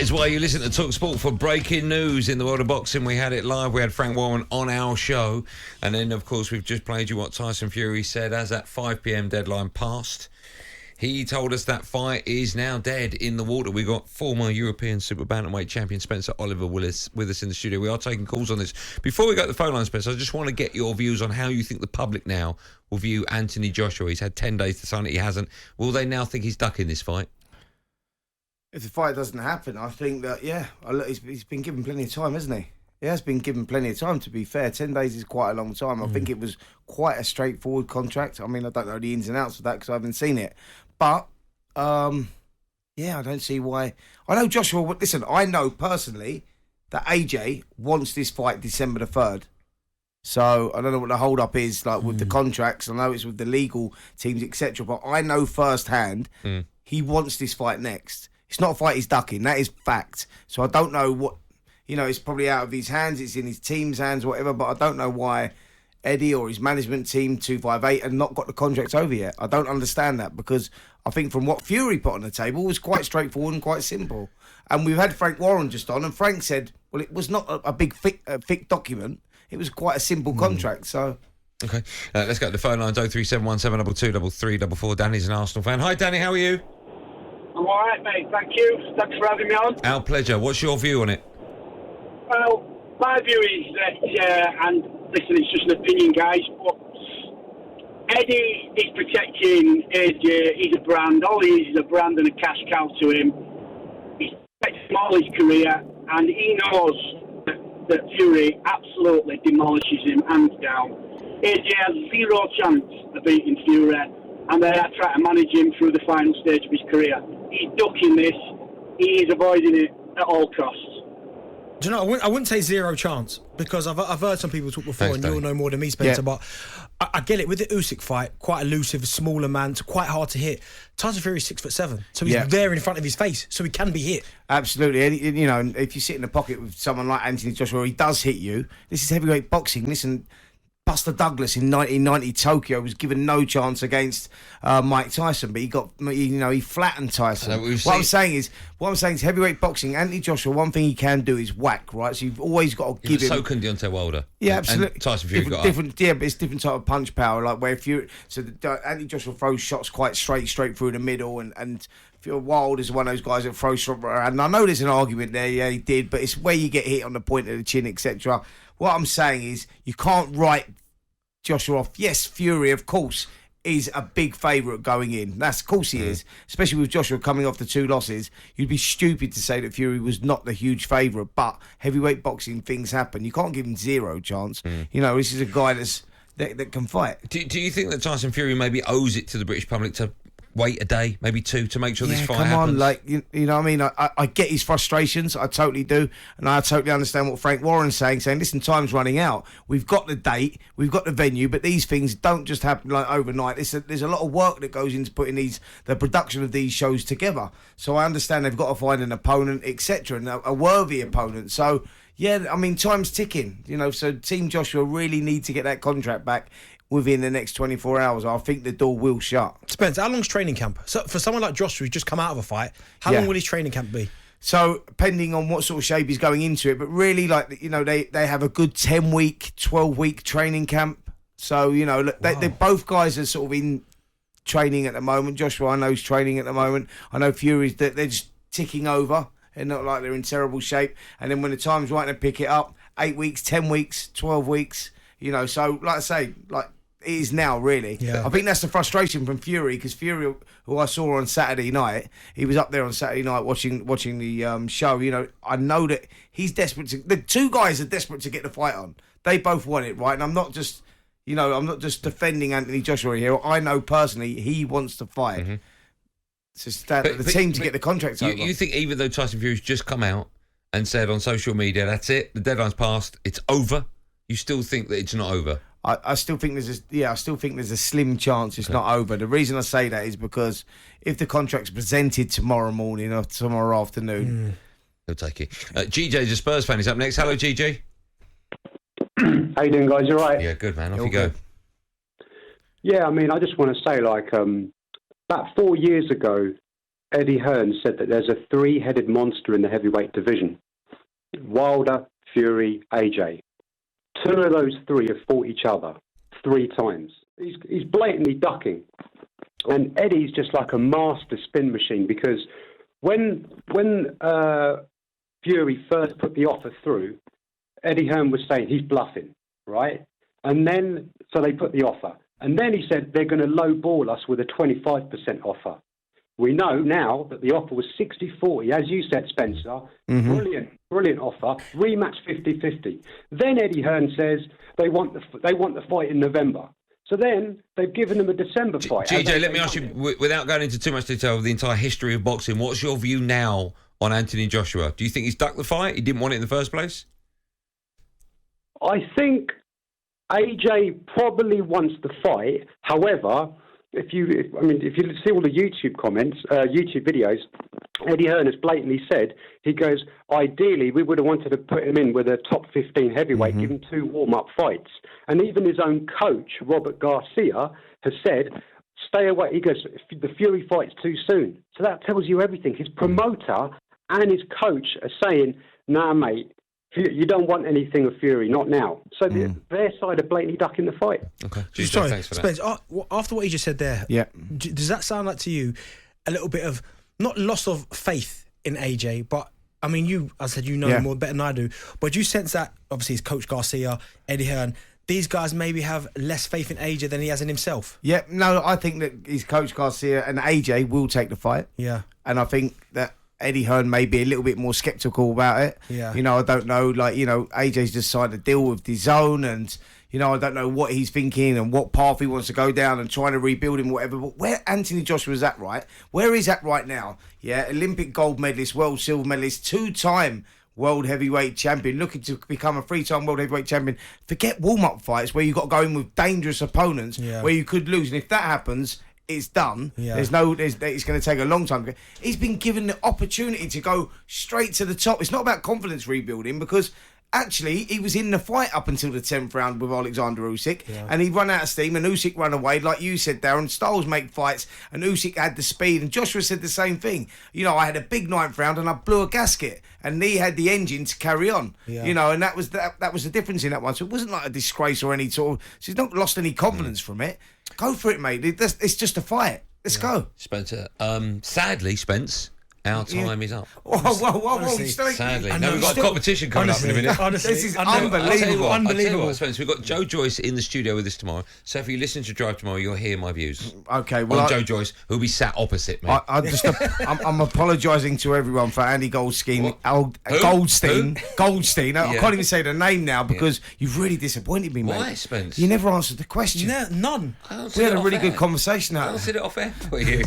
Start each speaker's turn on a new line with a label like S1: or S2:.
S1: That is why you listen to talkSPORT for breaking news in the world of boxing. We had it live. We had Frank Warren on our show. And then, of course, we've just played you what Tyson Fury said as that 5 p.m. deadline passed. He told us that fight is now dead in the water. We got former European super bantamweight champion Spencer Oliver Willis with us in the studio. We are taking calls on this. Before we go to the phone line, Spencer, I just want to get your views on how you think the public now will view Anthony Joshua. He's had 10 days to sign it. He hasn't. Will they now think he's ducking this fight?
S2: If the fight doesn't happen, I think that, he's been given plenty of time, hasn't he? He has been given plenty of time, to be fair. 10 days is quite a long time. I think it was quite a straightforward contract. I mean, I don't know the ins and outs of that because I haven't seen it. But, I don't see why. I know Joshua, listen, I know personally that AJ wants this fight December the 3rd. So, I don't know what the hold-up is, like, with the contracts. I know it's with the legal teams, etc. But I know firsthand he wants this fight next. It's not a fight he's ducking. That is fact. So, I don't know what... it's probably out of his hands. It's in his team's hands, whatever. But I don't know why Eddie or his management team, 258, have not got the contracts over yet. I don't understand that because I think from what Fury put on the table, it was quite straightforward and quite simple. And we've had Frank Warren just on, and Frank said, well, it was not a big, thick document. It was quite a simple contract, so...
S1: Okay, let's go to the phone lines, 03717223344. Danny's an Arsenal fan. Hi, Danny, how are you?
S3: I'm all right, mate. Thank you. Thanks for having me on.
S1: Our pleasure. What's your view on it?
S3: Well, my view is that, and listen, it's just an opinion, guys, but Eddie is protecting AJ. He's a brand. All he is a brand and a cash cow to him. He's protecting all his career, and he knows that Fury absolutely demolishes him, hands down. AJ has zero chance of beating Fury, and they are trying to manage him through the final stage of his career. He's ducking this. He is avoiding it at all costs.
S4: Do you know, I wouldn't say zero chance because I've heard some people talk before.
S1: Thanks,
S4: and
S1: Danny.
S4: you'll know more than me, Spencer, but I get it. With the Usyk fight, quite elusive, smaller man, so quite hard to hit. Tyson Fury's 6'7", so he's there in front of his face, so he can be hit.
S2: Absolutely. And, if you sit in the pocket with someone like Anthony Joshua, he does hit you. This is heavyweight boxing. Listen, Buster Douglas in 1990 Tokyo was given no chance against Mike Tyson, but he flattened Tyson. What I'm saying is heavyweight boxing. Anthony Joshua, one thing he can do is whack, right? So you've always got to give him.
S1: So can Deontay Wilder.
S2: Yeah, absolutely.
S1: And Tyson Fury got
S2: different. Yeah, but it's different type of punch power. Like where Anthony Joshua throws shots quite straight through the middle, and Wilder is one of those guys that throws shots around. And I know there's an argument there. Yeah, he did, but it's where you get hit on the point of the chin, etc. What I'm saying is you can't write Joshua off. Yes, Fury, of course, is a big favourite going in. Of course he is. Especially with Joshua coming off the 2 losses. You'd be stupid to say that Fury was not the huge favourite. But heavyweight boxing, things happen. You can't give him zero chance. This is a guy that can fight.
S1: Do you think that Tyson Fury maybe owes it to the British public to wait a day, maybe 2, to make sure this fight happens?
S2: Come on, you know what I mean? I get his frustrations, I totally do, and I totally understand what Frank Warren's saying, listen, time's running out. We've got the date, we've got the venue, but these things don't just happen like overnight. There's a lot of work that goes into putting the production of these shows together. So I understand they've got to find an opponent, etc., and a worthy opponent. So, yeah, I mean, time's ticking, so Team Joshua really need to get that contract back within the next 24 hours. I think the door will shut.
S4: Depends. How long's training camp? So for someone like Joshua who's just come out of a fight, how long will his training camp be?
S2: So, depending on what sort of shape he's going into it, but really, they have a good 10-week, 12-week training camp. So, they both guys are sort of in training at the moment. Joshua, I know, is training at the moment. I know Fury's, they're just ticking over. They're not like they're in terrible shape. And then when the time's right to pick it up, 8 weeks, 10 weeks, 12 weeks, so, like I say, it is now, really.
S4: Yeah.
S2: I think that's the frustration from Fury, because Fury, who I saw on Saturday night, he was up there on Saturday night watching the show. I know that he's desperate to... The 2 guys are desperate to get the fight on. They both want it, right? And I'm not just defending Anthony Joshua here. I know personally he wants to fight. Mm-hmm. It's just the team to get the contract over.
S1: You think even though Tyson Fury's just come out and said on social media, that's it, the deadline's passed, it's over, you still think that it's not over?
S2: I still think there's a slim chance it's not over. The reason I say that is because if the contract's presented tomorrow morning or tomorrow afternoon,
S1: he'll take it. GJ's a Spurs fan. He's up next. Hello, GJ.
S5: How you doing, guys? You all right?
S1: Yeah, good, man. Off you go.
S5: Yeah, I mean, I just want to say, about 4 years ago, Eddie Hearn said that there's a three-headed monster in the heavyweight division. Wilder, Fury, AJ. Two of those three have fought each other 3 times. He's blatantly ducking. And Eddie's just like a master spin machine, because when Fury first put the offer through, Eddie Hearn was saying he's bluffing, right? And then, so they put the offer. And then he said they're going to lowball us with a 25% offer. We know now that the offer was 60-40, as you said, Spencer. Mm-hmm. Brilliant offer. Rematch 50-50. Then Eddie Hearn says they want the fight in November. So then they've given them a December fight.
S1: GJ, let me ask you, without going into too much detail of the entire history of boxing, what's your view now on Anthony Joshua? Do you think he's ducked the fight? He didn't want it in the first place?
S5: I think AJ probably wants the fight. However, if you see all the YouTube comments, YouTube videos, Eddie Hearn has blatantly said, he goes, ideally we would have wanted to put him in with a top 15 heavyweight, give him 2 warm-up fights. And even his own coach, Robert Garcia, has said, stay away. He goes, the Fury fight's too soon. So that tells you everything. His promoter and his coach are saying, nah, mate, you don't want anything of Fury, not now. So their side are blatantly ducking the fight.
S1: Okay.
S4: Sorry,
S1: thanks for
S4: Spence, after what you just said there, does that sound like to you a little bit of, not loss of faith in AJ, but I mean, I said you know him more better than I do, but do you sense that, obviously, it's Coach Garcia, Eddie Hearn, these guys maybe have less faith in AJ than he has in himself?
S2: Yeah, no, I think that his Coach Garcia and AJ will take the fight.
S4: Yeah.
S2: And I think that Eddie Hearn may be a little bit more sceptical about it.
S4: Yeah.
S2: You know, I don't know, AJ's just signed a deal with DAZN, and, I don't know what he's thinking and what path he wants to go down and trying to rebuild him, whatever. But where Anthony Joshua's at, right? Where he's at right now, Olympic gold medalist, world silver medalist, 2-time world heavyweight champion, looking to become a 3-time world heavyweight champion. Forget warm-up fights where you've got to go in with dangerous opponents where you could lose. And if that happens, it's done. Yeah. It's going to take a long time. He's been given the opportunity to go straight to the top. It's not about confidence rebuilding, because actually he was in the fight up until the 10th round with Alexander Usyk, and he run out of steam, and Usyk run away. Like you said, Darren, styles make fights, and Usyk had the speed, and Joshua said the same thing. I had a big 9th round and I blew a gasket, and he had the engine to carry on. And that was the difference in that one. So it wasn't like a disgrace or any sort of, so he's not lost any confidence from it. Go for it, mate. It's just a fight. Let's go.
S1: Spencer, sadly, Spence, our time is up.
S2: Whoa.
S1: Sadly. No, we've got a competition coming up in a minute.
S4: Honestly,
S2: this is unbelievable.
S1: Unbelievable. Spence, we've got Joe Joyce in the studio with us tomorrow. So if you listen to Drive tomorrow, you'll hear my views.
S2: Okay, well,
S1: on Joe Joyce, who'll be sat opposite me.
S2: I'm apologising to everyone for Andy Goldstein. Goldstein. I can't even say the name now because you've really disappointed me, mate.
S1: Why, Spence?
S2: You never answered the question.
S4: None.
S2: We had a really good conversation out
S1: I answered it off air for you.